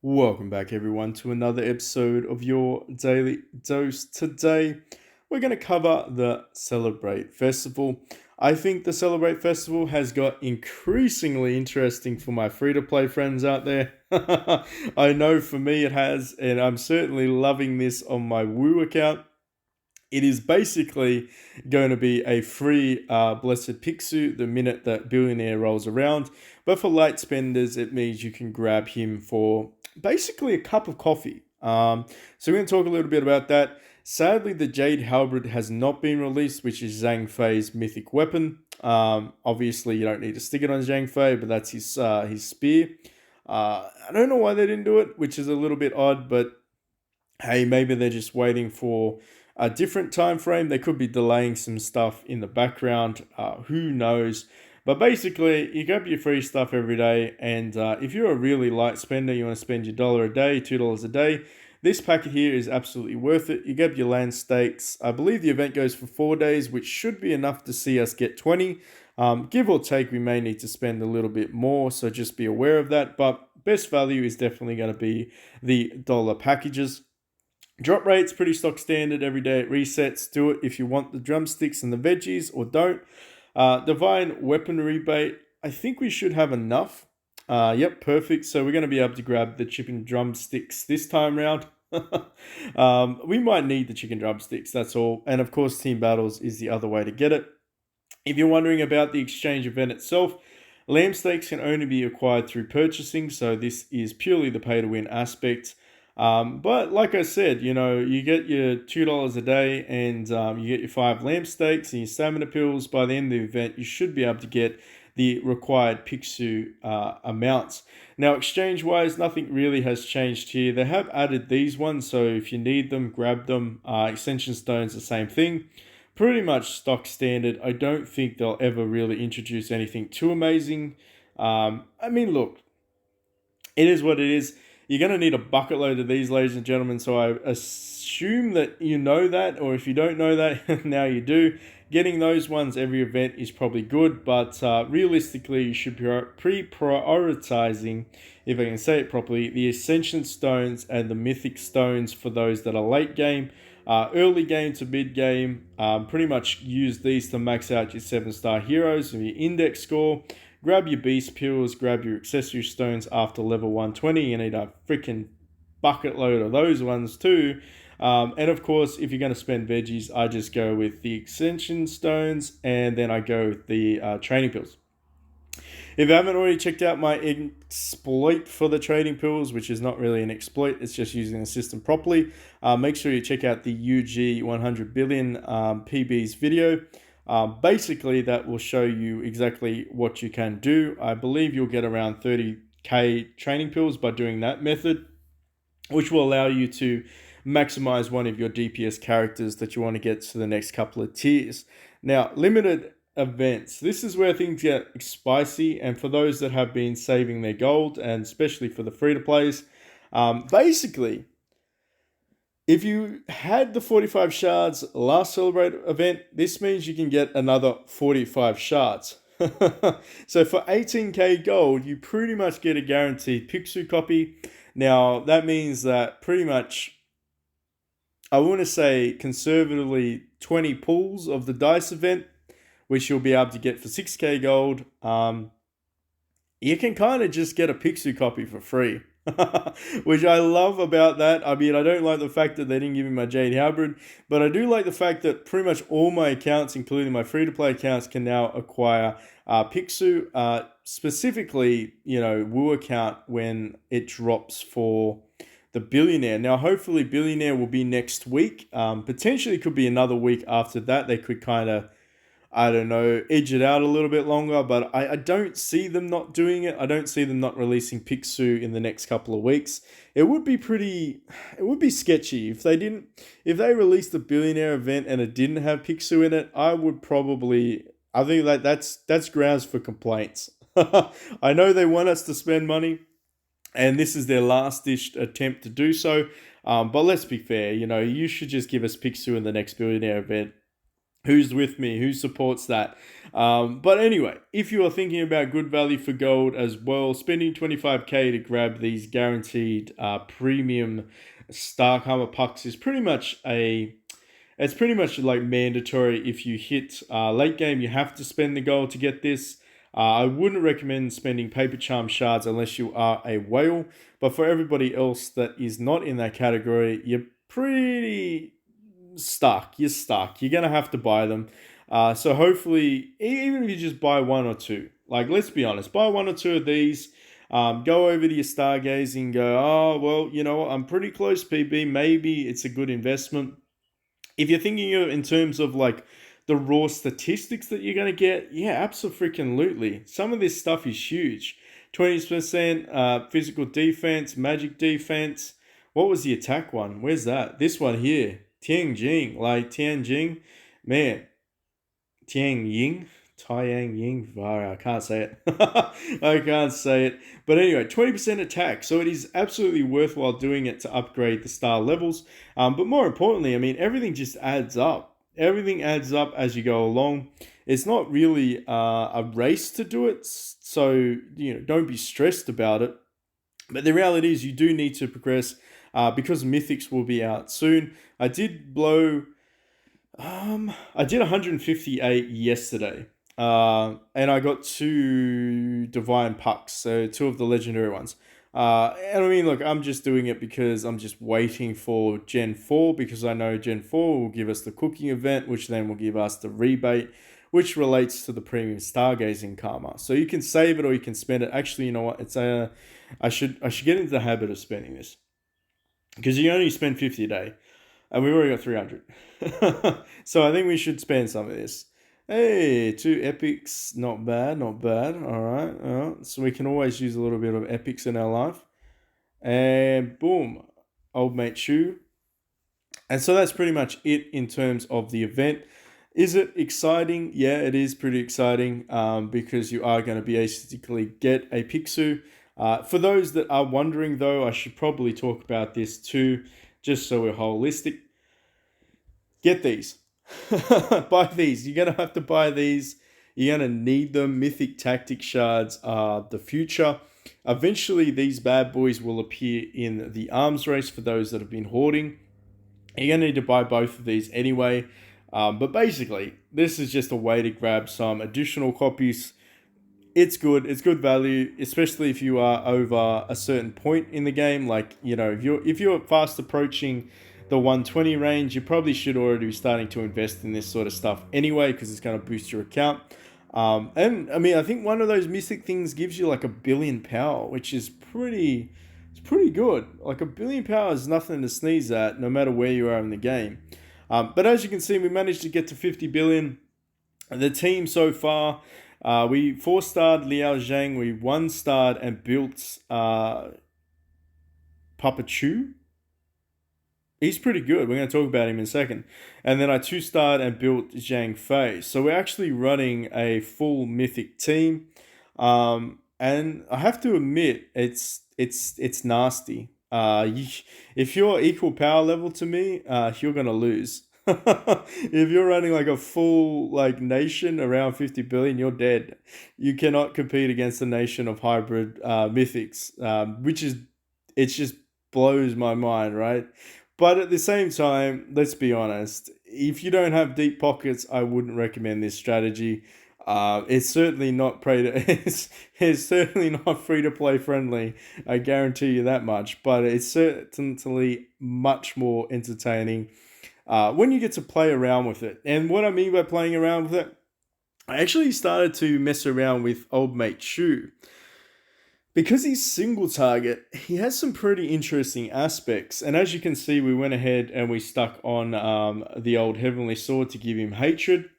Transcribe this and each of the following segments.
Welcome back, everyone, to another episode of your Daily Dose. Today, we're going to cover the Celebrate Festival. I think the Celebrate Festival has got increasingly interesting for my free to play friends out there. I know for me it has, and I'm certainly loving this on my Woo account. It is basically going to be a free Blessed Pixiu the minute that Billionaire rolls around. But for light spenders, it means you can grab him for basically a cup of coffee. So we're going to talk a little bit about that. Sadly, the Jade Halberd has not been released, which is Zhang Fei's mythic weapon. Obviously, you don't need to stick it on Zhang Fei, but that's his spear. I don't know why they didn't do it, which is a little bit odd, but hey, maybe they're just waiting for a different time frame. They could be delaying some stuff in the background. Who knows? But basically, you grab your free stuff every day, and if you're a really light spender, you want to spend your dollar a day, $2 a day. This packet here is absolutely worth it. You grab your land stakes. I believe the event goes for 4 days, which should be enough to see us get 20. Give or take, we may need to spend a little bit more, so just be aware of that. But best value is definitely going to be the dollar packages. Drop rate's pretty stock standard. Every day it resets. Do it if you want the drumsticks and the veggies, or don't. Divine weapon rebate. I think we should have enough. Yep, perfect. So we're going to be able to grab the chicken drumsticks this time round. We might need the chicken drumsticks, that's all. And of course, team battles is the other way to get it. If you're wondering about the exchange event itself, lamb steaks can only be acquired through purchasing, so this is purely the pay to win aspect. But like I said, you get your $2 a day, and you get your 5 lamb steaks and your stamina pills. By the end of the event, you should be able to get the required Pixiu amounts. Now, exchange wise, nothing really has changed here. They have added these ones, so if you need them, grab them. Extension stones, the same thing. Pretty much stock standard. I don't think they'll ever really introduce anything too amazing. I mean, look, it is what it is. You're going to need a bucket load of these, ladies and gentlemen. So I assume that you know that, or if you don't know that, now you do. Getting those ones every event is probably good, but realistically, you should be prioritizing, if I can say it properly, the Ascension Stones and the Mythic Stones for those that are late game. Early game to mid game, pretty much use these to max out your 7-star heroes and your index score. Grab your beast pills, grab your accessory stones after level 120. You need a freaking bucket load of those ones too. And of course, if you're going to spend veggies, I just go with the extension stones, and then I go with the training pills. If you haven't already checked out my exploit for the trading pills, which is not really an exploit, it's just using the system properly, make sure you check out the UG 100 billion PB's video. Basically, that will show you exactly what you can do. I believe you'll get around 30k training pills by doing that method, which will allow you to maximize one of your DPS characters that you want to get to the next couple of tiers. Now, limited events. This is where things get spicy, and for those that have been saving their gold, and especially for the free-to-plays, basically, if you had the 45 shards last Celebrate event, this means you can get another 45 shards. So for 18k gold, you pretty much get a guaranteed Pixiu copy. Now, that means that pretty much, I want to say conservatively, 20 pulls of the dice event, which you'll be able to get for 6k gold. You can kind of just get a Pixiu copy for free. Which I love about that. I mean, I don't like the fact that they didn't give me my Jade Halberd, but I do like the fact that pretty much all my accounts, including my free-to-play accounts, can now acquire Pixiu. Specifically, Woo account when it drops for the Billionaire. Now, hopefully, Billionaire will be next week. Potentially, could be another week after that. They could kind of, I don't know, edge it out a little bit longer, but I don't see them not doing it. I don't see them not releasing Pixiu in the next couple of weeks. It would be sketchy if they released the Billionaire event and it didn't have Pixiu in it. I think that's grounds for complaints. I know they want us to spend money, and this is their last-ditch attempt to do so. But let's be fair, you should just give us Pixiu in the next Billionaire event. Who's with me? Who supports that? But anyway, if you are thinking about good value for gold as well, spending 25k to grab these guaranteed premium Starhammer pucks is pretty much a it's pretty much like mandatory. If you hit late game, you have to spend the gold to get this. I wouldn't recommend spending paper charm shards unless you are a whale. But for everybody else that is not in that category, you're pretty stuck. You're stuck. You're gonna have to buy them. So hopefully, even if you just buy one or two, like let's be honest, buy one or two of these. Go over to your stargazing. Go, oh well, you know what? I'm pretty close, PB. Maybe it's a good investment. If you're thinking of in terms of like the raw statistics that you're gonna get, yeah, absolutely. Some of this stuff is huge. 20% physical defense, magic defense. What was the attack one? Where's that? This one here. Tianjing. Like Tianjing. Man. Tianjing. Taiyang Ying. I can't say it. I can't say it. But anyway, 20% attack. So it is absolutely worthwhile doing it to upgrade the star levels. But more importantly, I mean, everything just adds up. Everything adds up as you go along. It's not really a race to do it. So, you know, don't be stressed about it. But the reality is you do need to progress because Mythics will be out soon. I did 158 yesterday. And I got 2 Divine Pucks, so 2 of the legendary ones. And I mean, look, I'm just doing it because I'm just waiting for Gen 4 because I know Gen 4 will give us the cooking event, which then will give us the rebate, which relates to the premium stargazing karma. So you can save it or you can spend it. Actually, you know what? I should get into the habit of spending this because you only spend 50 a day, and we've already got 300. So I think we should spend some of this. Hey, 2 epics, not bad. All right. So we can always use a little bit of epics in our life. And boom, old mate Shu. And so that's pretty much it in terms of the event. Is it exciting? Yeah, it is pretty exciting because you are going to basically get a Pixiu. For those that are wondering, though, I should probably talk about this too, just so we're holistic. Get these. Buy these. You're going to have to buy these. You're going to need them. Mythic Tactic Shards are the future. Eventually, these bad boys will appear in the arms race for those that have been hoarding. You're going to need to buy both of these anyway. But basically, this is just a way to grab some additional copies. It's good. It's good value, especially if you are over a certain point in the game. Like, you know, if you're fast approaching the 120 range, you probably should already be starting to invest in this sort of stuff anyway, because it's going to boost your account. And I mean, I think one of those mystic things gives you like 1 billion power, which is pretty good. Like 1 billion power is nothing to sneeze at, no matter where you are in the game. But as you can see, we managed to get to 50 billion. The team so far, we 4-starred Liao Zhang, we 1-starred and built Pixiu. He's pretty good. We're going to talk about him in a second. And then I 2-starred and built Zhang Fei. So we're actually running a full mythic team. And I have to admit, it's nasty. If you're equal power level to me, you're going to lose. If you're running like a full like nation around 50 billion, you're dead. You cannot compete against a nation of hybrid mythics, which is, it just blows my mind, right? But at the same time, let's be honest, if you don't have deep pockets, I wouldn't recommend this strategy. It's certainly not it's certainly not free to play friendly. I guarantee you that much. But it's certainly much more entertaining when you get to play around with it. And what I mean by playing around with it, I actually started to mess around with old mate Shu. Because he's single target, he has some pretty interesting aspects. And as you can see, we went ahead and we stuck on the old Heavenly Sword to give him hatred.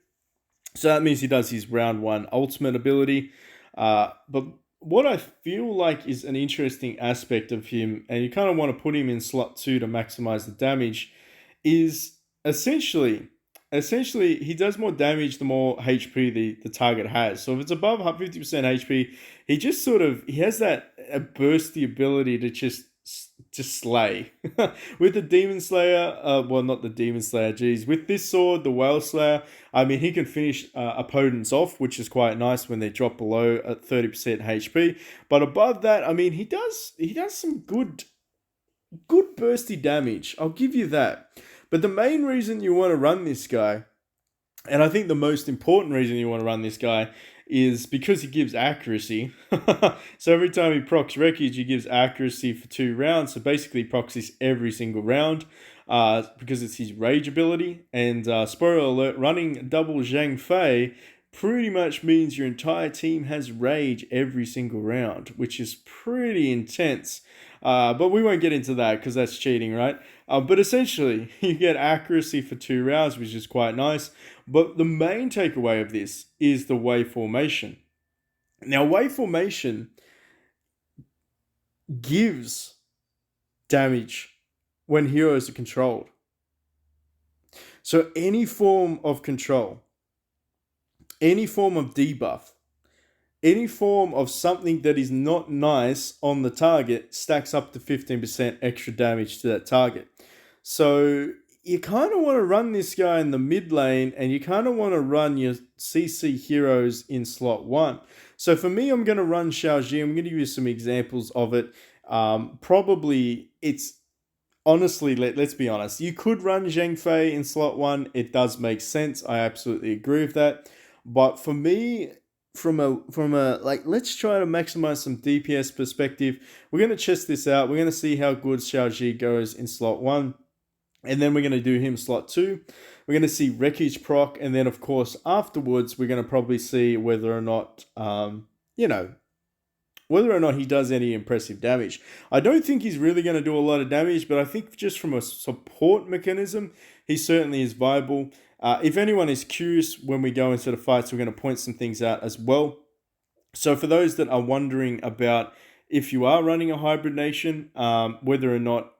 So that means he does his round 1 ultimate ability. But what I feel like is an interesting aspect of him, and you kind of want to put him in slot 2 to maximize the damage, is essentially he does more damage the more HP the target has. So if it's above 50% HP, he just sort of, he has that bursty ability to just just slay. With the Demon Slayer, well, not the Demon Slayer, geez. With this sword, the Whale Slayer, I mean, he can finish opponents off, which is quite nice when they drop below at 30% HP. But above that, I mean, he does some good bursty damage. I'll give you that. But the main reason you want to run this guy, and I think the most important reason you want to run this guy, is because he gives accuracy. So every time he procs Wreckage, he gives accuracy for 2 rounds. So basically, he procs this every single round because it's his rage ability. And spoiler alert, running double Zhang Fei pretty much means your entire team has rage every single round, which is pretty intense. But we won't get into that because that's cheating, right? But essentially, you get accuracy for 2 rounds, which is quite nice. But the main takeaway of this is the wave formation. Now, wave formation gives damage when heroes are controlled. So any form of control, any form of debuff, any form of something that is not nice on the target stacks up to 15% extra damage to that target. So you kind of want to run this guy in the mid lane, and you kind of want to run your CC heroes in slot 1. So for me, I'm going to run Xiaoji. I'm going to give you some examples of it. Probably it's... Honestly, let's be honest. You could run Zhang Fei in slot 1. It does make sense. I absolutely agree with that. But for me, from a like, let's try to maximize some DPS perspective. We're going to test this out. We're going to see how good Xiaoji goes in slot 1. And then we're going to do him slot 2. We're going to see Wreckage proc. And then, of course, afterwards, we're going to probably see whether or not, whether or not he does any impressive damage. I don't think he's really going to do a lot of damage, but I think just from a support mechanism, he certainly is viable. If anyone is curious, when we go into the fights, we're going to point some things out as well. So for those that are wondering about if you are running a hybrid nation, whether or not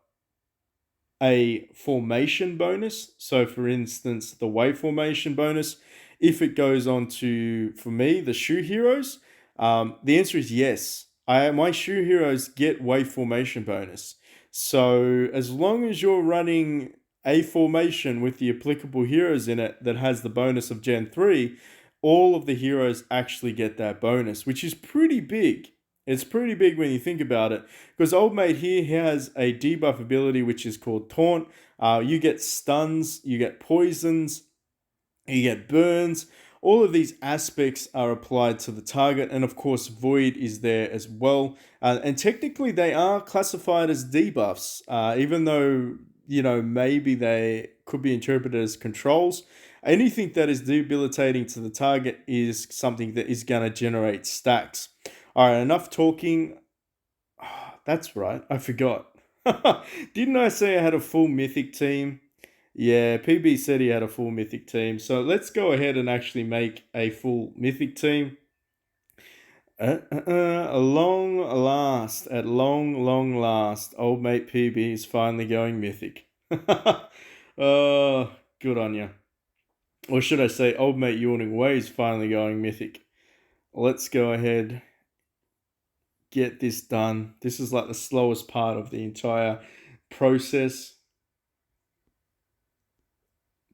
a formation bonus, so for instance, the wave formation bonus, if it goes on to, for me, the Shu heroes, the answer is yes. My Shu heroes get wave formation bonus. So as long as you're running a formation with the applicable heroes in it that has the bonus of Gen 3, all of the heroes actually get that bonus, which is pretty big. It's pretty big when you think about it, because old mate here, he has a debuff ability which is called Taunt. You get stuns, you get poisons, you get burns. All of these aspects are applied to the target, and of course Void is there as well. And technically they are classified as debuffs, even though, maybe they could be interpreted as controls. Anything that is debilitating to the target is something that is going to generate stacks. All right, enough talking. Oh, that's right, I forgot. Didn't I say I had a full mythic team? Yeah, PB said he had a full mythic team. So let's go ahead and actually make a full mythic team. At long last, old mate PB is finally going mythic. Oh, good on you. Or should I say, old mate Yawning Way is finally going mythic. Let's go ahead, get this done. This is like the slowest part of the entire process,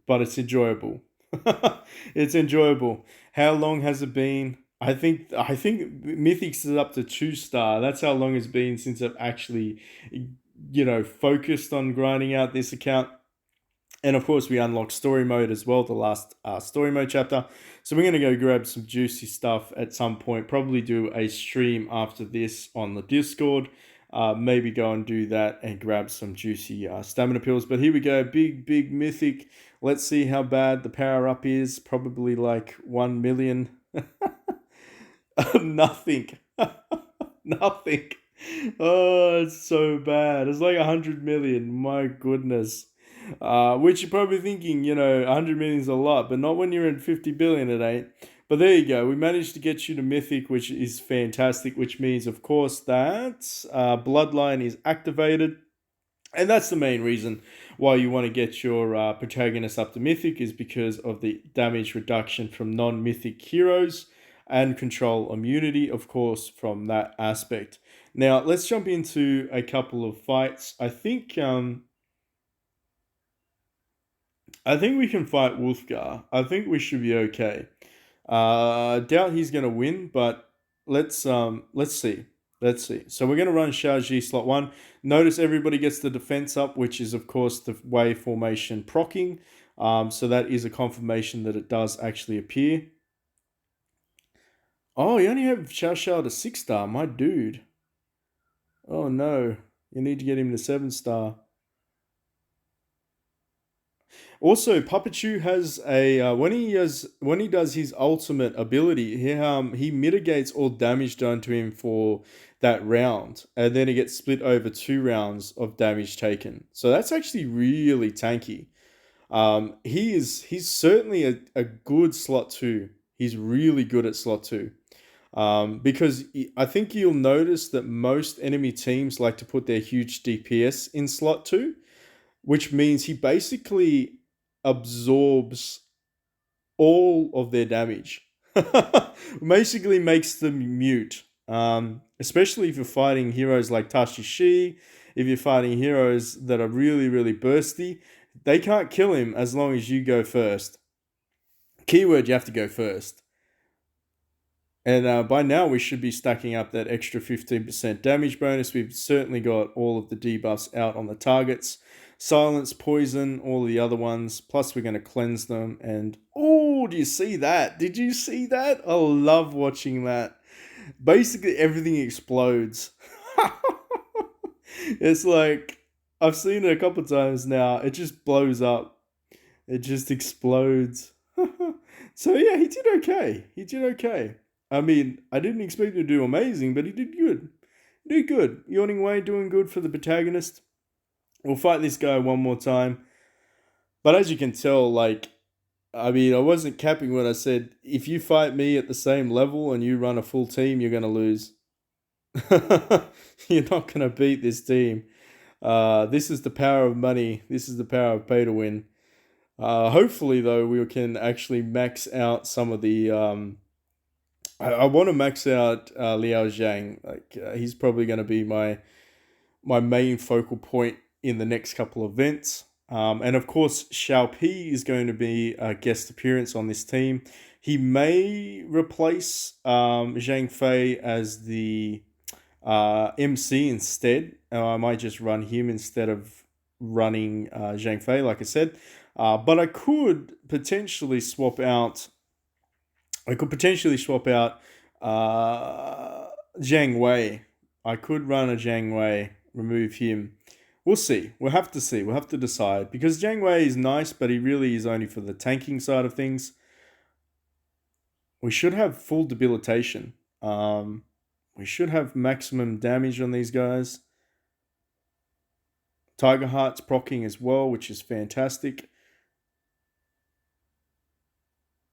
but it's enjoyable. It's enjoyable. How long has it been? I think Mythics is up to 2-star. That's how long it's been since I've actually, focused on grinding out this account. And of course, we unlock story mode as well, the last story mode chapter. So we're going to go grab some juicy stuff at some point. Probably do a stream after this on the Discord. Maybe go and do that and grab some juicy stamina pills. But here we go, big mythic. Let's see how bad the power up is. Probably like 1 million. Nothing. Nothing. Oh, it's so bad. It's like 100 million. My goodness. Which you're probably thinking, 100 million is a lot, but not when you're in 50 billion, it ain't. But there you go. We managed to get you to Mythic, which is fantastic, which means, of course, that Bloodline is activated. And that's the main reason why you want to get your protagonist up to Mythic, is because of the damage reduction from non-Mythic heroes and control immunity, of course, from that aspect. Now let's jump into a couple of fights. I think we can fight Wolfgar. I think we should be okay. I doubt he's gonna win, but let's see. Let's see. So we're gonna run Shards slot one. Notice everybody gets the defense up, which is of course the way formation procking. So that is a confirmation that it does actually appear. Oh, you only have Xiao to 6-star, my dude. Oh no, you need to get him to 7-star. Also, Pixiu has a when he does his ultimate ability, he mitigates all damage done to him for that round, and then it gets split over 2 rounds of damage taken. So that's actually really tanky. He's certainly a good slot two. He's really good at slot two. Because I think you'll notice that most enemy teams like to put their huge DPS in slot two, which means he basically absorbs all of their damage. Basically makes them mute. Especially if you're fighting heroes like Tashishi, if you're fighting heroes that are really, really bursty, they can't kill him as long as you go first. Keyword, you have to go first. And by now we should be stacking up that extra 15% damage bonus. We've certainly got all of the debuffs out on the targets. Silence, poison, all the other ones. Plus we're going to cleanse them. And oh, do you see that? Did you see that? I love watching that. Basically everything explodes. It's like, I've seen it a couple times now. It just blows up. It just explodes. So yeah, he did okay. He did okay. I mean, I didn't expect him to do amazing, but he did good. He did good. Yawning Way doing good for the protagonist. We'll fight this guy one more time. But as you can tell, like, I mean, I wasn't capping when I said, if you fight me at the same level and you run a full team, you're going to lose. You're not going to beat this team. This is the power of money. This is the power of pay to win. Hopefully, though, we can actually max out some of the... I want to max out Liao Zhang. Like he's probably going to be my main focal point in the next couple of events. And of course, Xiao Pi is going to be a guest appearance on this team. He may replace Zhang Fei as the MC instead. I might just run him instead of running Zhang Fei, like I said. But I could potentially swap out. Zhang Wei. I could run a Zhang Wei, remove him. We'll see. We'll have to see. We'll have to decide. Because Zhang Wei is nice, but he really is only for the tanking side of things. We should have full debilitation. We should have maximum damage on these guys. Tiger Heart's proccing as well, which is fantastic.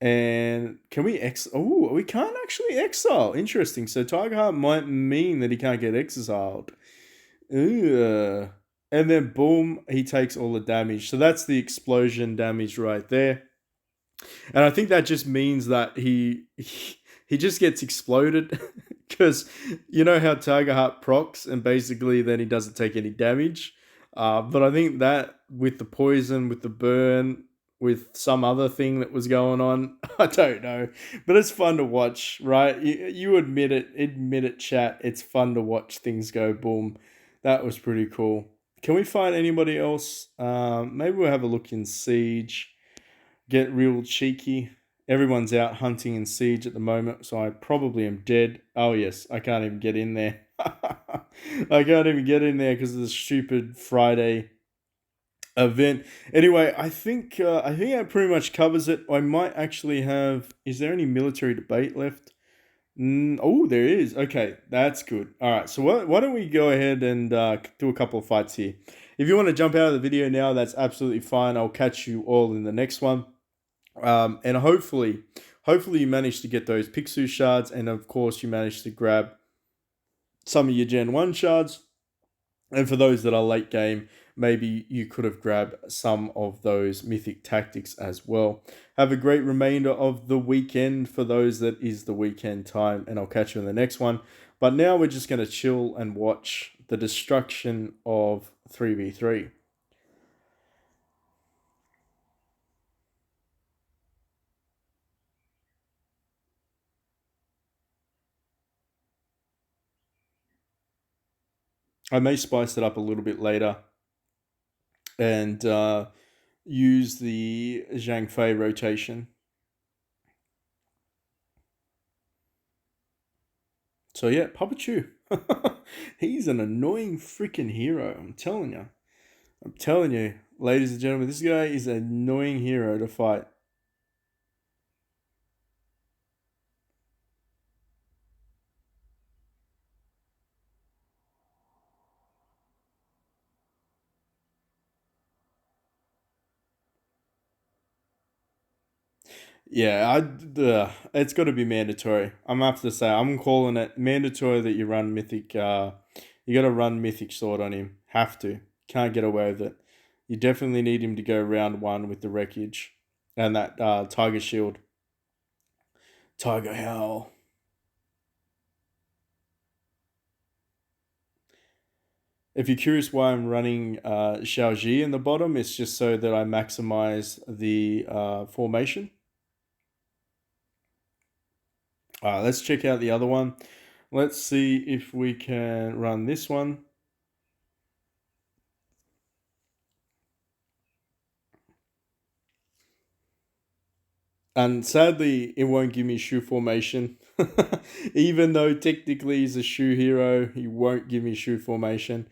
And can we Oh, we can't actually exile. Interesting. So Tiger Heart might mean that he can't get exiled. Ugh. And then boom, he takes all the damage. So that's the explosion damage right there. And I think that just means that he just gets exploded. Because you know how Tiger Heart procs and basically then he doesn't take any damage. But I think that with the poison, with the burn, with some other thing that was going on, I don't know. But it's fun to watch, right? You admit it, chat. It's fun to watch things go boom. That was pretty cool. Can we find anybody else? Maybe we'll have a look in Siege. Get real cheeky. Everyone's out hunting in Siege at the moment, so I probably am dead. Oh yes, I can't even get in there. I can't even get in there because of the stupid Friday event. Anyway, I think that pretty much covers it. I might actually have... Is there any military debate left? Oh, there is. Okay, that's good. All right, so why don't we go ahead and do a couple of fights here. If you want to jump out of the video now, that's absolutely fine. I'll catch you all in the next one. And hopefully you manage to get those Pixiu shards, and of course you manage to grab some of your Gen 1 shards. And for those that are late game, maybe you could have grabbed some of those mythic tactics as well. Have a great remainder of the weekend for those that is the weekend time, and I'll catch you in the next one. But now we're just going to chill and watch the destruction of 3v3. I may spice it up a little bit later and use the Zhang Fei rotation. So yeah, Papa Chu. He's an annoying freaking hero. I'm telling you. I'm telling you, ladies and gentlemen, this guy is an annoying hero to fight. Yeah, it's got to be mandatory. I'm gonna have to say I'm calling it mandatory that you run mythic. You got to run mythic sword on him. Have to. Can't get away with it. You definitely need him to go round one with the wreckage and that tiger shield. Tiger howl. If you're curious why I'm running Xiaoji in the bottom, it's just so that I maximize the formation. Let's check out the other one. Let's see if we can run this one. And sadly, it won't give me Shu formation. Even though technically he's a Shu hero, he won't give me Shu formation.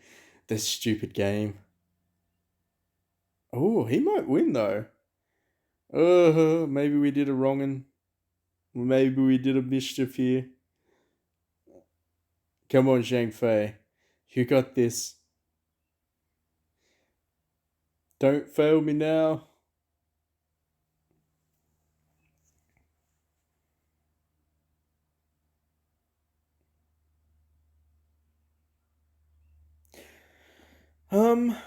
This stupid game. Oh, he might win though. Maybe we did a wrongin'. Maybe we did a mischief here. Come on, Zhang Fei. You got this. Don't fail me now. Um,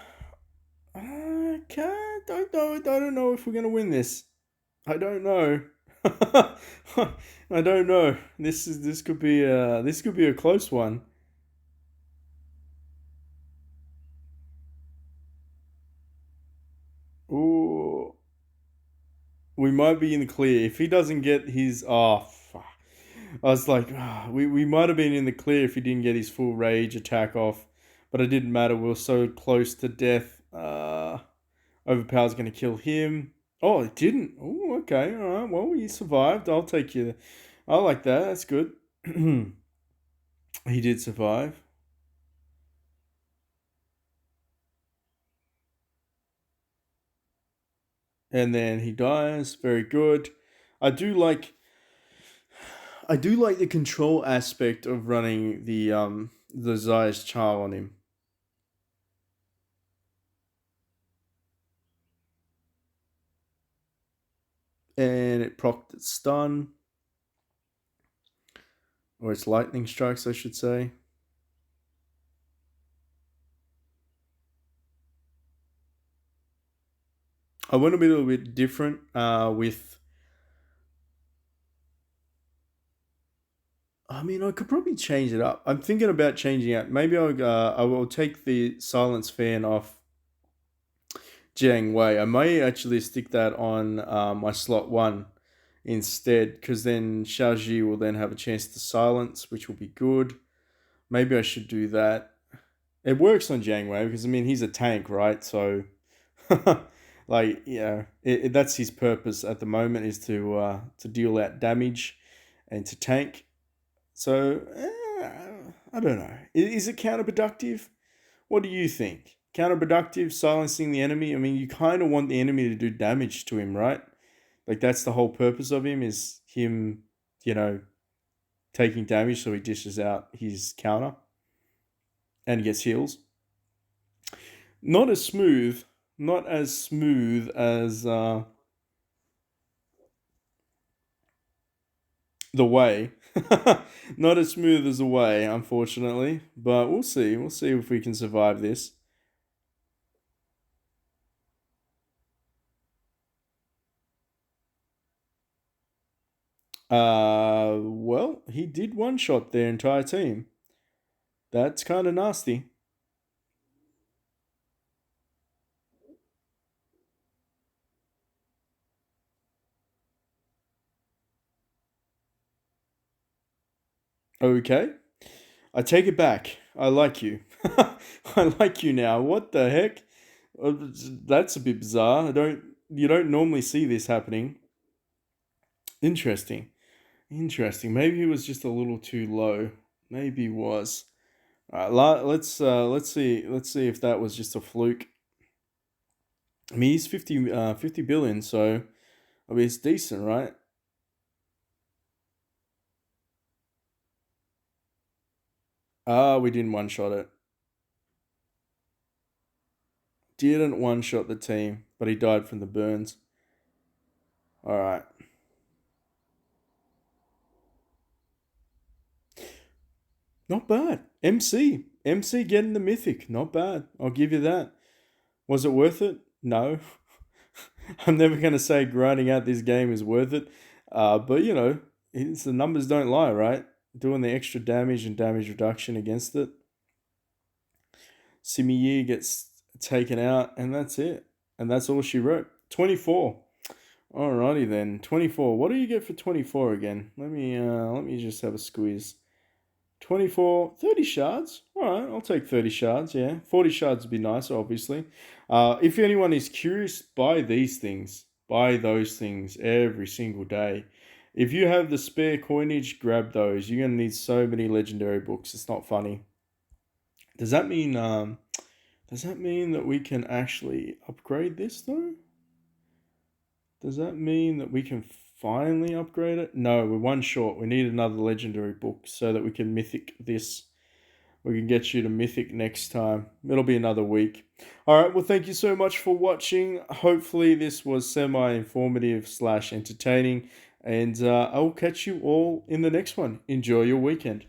I can't. Don't know. I don't know if we're gonna win this. I don't know. I don't know. This could be a close one. Ooh, we might be in the clear if he doesn't get his. Oh, fuck. I was like, we might have been in the clear if he didn't get his full rage attack off, but it didn't matter. We were so close to death. Overpower's going to kill him. Oh, it didn't. Oh, okay. All right. Well, he survived. I'll take you. I like that. That's good. He did survive. And then he dies. Very good. I do like I do like the control aspect of running the Zai's Char on him. And it procced its stun. Or its lightning strikes, I should say. I went a little bit different with. I mean, I could probably change it up. I'm thinking about changing it. Maybe I will take the silence fan off Jiang Wei. I may actually stick that on my slot one instead, because then Xiaoji will then have a chance to silence, which will be good. Maybe I should do that. It works on Jiang Wei because I mean he's a tank, right? So, like yeah, that's his purpose at the moment is to deal out damage and to tank. So I don't know. Is it counterproductive? What do you think? Counterproductive, silencing the enemy. I mean, you kind of want the enemy to do damage to him, right? Like that's the whole purpose of him is him, you know, taking damage so he dishes out his counter and gets heals. Not as smooth, not as smooth as the way. Not as smooth as the way, unfortunately. But we'll see. We'll see if we can survive this. Well, he did one shot their entire team. That's kind of nasty. Okay. I take it back. I like you. I like you now. What the heck? That's a bit bizarre. You don't normally see this happening. Interesting. Interesting. Maybe he was just a little too low. Maybe he was. All right, let's see if that was just a fluke. I mean, he's 50 billion, so I mean it's decent, right? Ah, we didn't one shot it. Didn't one shot the team, but he died from the burns. All right. Not bad. MC getting the mythic. Not bad. I'll give you that. Was it worth it? No. I'm never going to say grinding out this game is worth it. But, you know, the numbers don't lie, right? Doing the extra damage and damage reduction against it. Simiyi gets taken out, and that's it. And that's all she wrote. 24. Alrighty then. 24. What do you get for 24 again? Let me just have a squeeze. 24, 30 shards. All right, I'll take 30 shards, yeah. 40 shards would be nice, obviously. If anyone is curious, buy these things. Buy those things every single day. If you have the spare coinage, grab those. You're going to need so many legendary books. It's not funny. Does that mean does that mean that we can actually upgrade this though? Does that mean that we can finally upgrade it? No, we're one short. We need another legendary book so that we can mythic this. We can get you to mythic next time. It'll be another week. All right. Well, thank you so much for watching. Hopefully, this was semi-informative / entertaining. And I will catch you all in the next one. Enjoy your weekend.